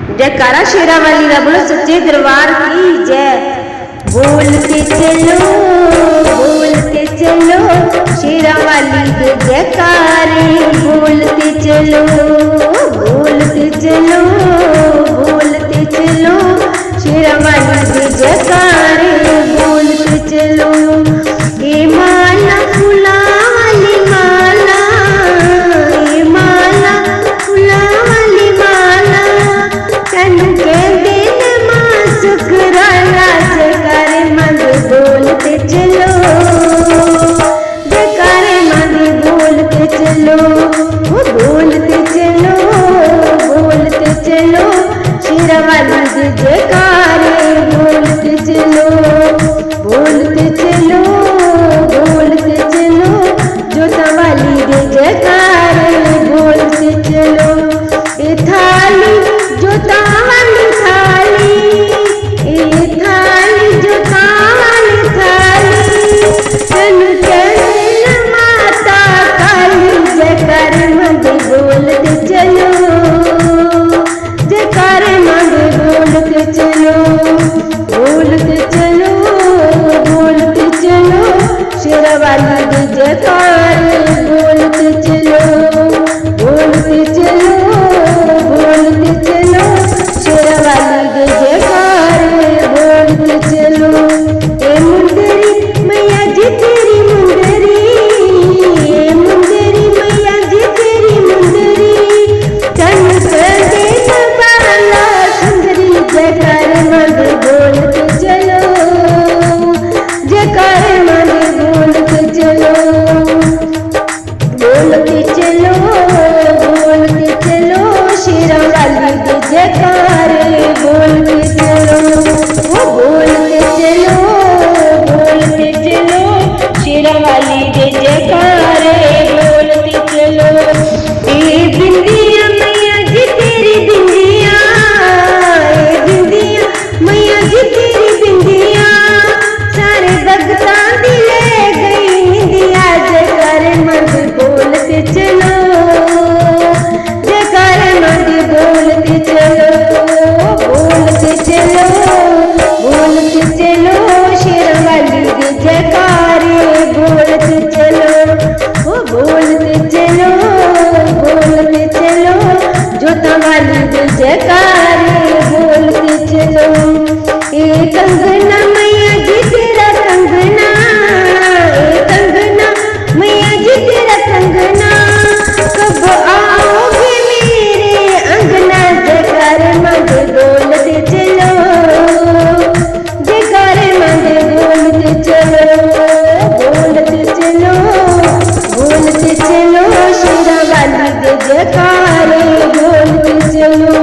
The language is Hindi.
जयकारा शेरा वाली दा बोलो सच्चे दरबार की जय। बोलते चलो शेरा वाली के जयकारे, बोलते चलो शेरा वाली के जयकारे, बोलते चलो। ये माला फुला वाली माला, ये माला फुला वाली माला, तेनू कहंदे ने मां शुकराना। जयकारे मंद बोलते चलो, जयकारे मंद बोलते चलो, बोलते चलो शेरा वाली के जयकारे, बोलते चलो जोता वाली के जयकारे, बोलते चलो। ए थाली जोता वाली थाली, ए थाली जोता वाली थाली, तेनू कहंदे माता काली। जयकारे मंद बोलते चलो, जयकारे मंद बोलते चलो, शेरा वाली के जयकारे, बोलते चलो शेरा वाली के जयकारे, बोलते चलो। ए मुंदरी मैया जी तेरी मुंदरी, ए मुंदरी मैया जी तेरी मुंदरी, तन कहंदे ने बाला सुंदरी। जयकारे मंद बोलते चलो, जयकारे मंद बोलते चलो शेरा वाली के जयकारे, बोलते चलो शेरा वाली के जयकारे, बोलते चलो। ए बिंदिया मैया जी तेरी बिंदिया, ए बिंदिया मैया जी तेरी बिंदिया, सारे भगता दी ले गई निंदिया। जयकारे मंद बोलते चलो, जयकारे मंद बोलते चलो शेरा वाली के जयकारे, बोलते चलो जोता वाली के जयकारे, बोलते चलो। ए कंगना मैया जी तेरा कंगना, ए कंगना मैया जी तेरा कंगना, कब आओगे मेरे अंगना। जयकारे मंद बोलते चलो, जयकारे मंद बोलते चलो शेरा वाली के जयकारे, बोलते चलो।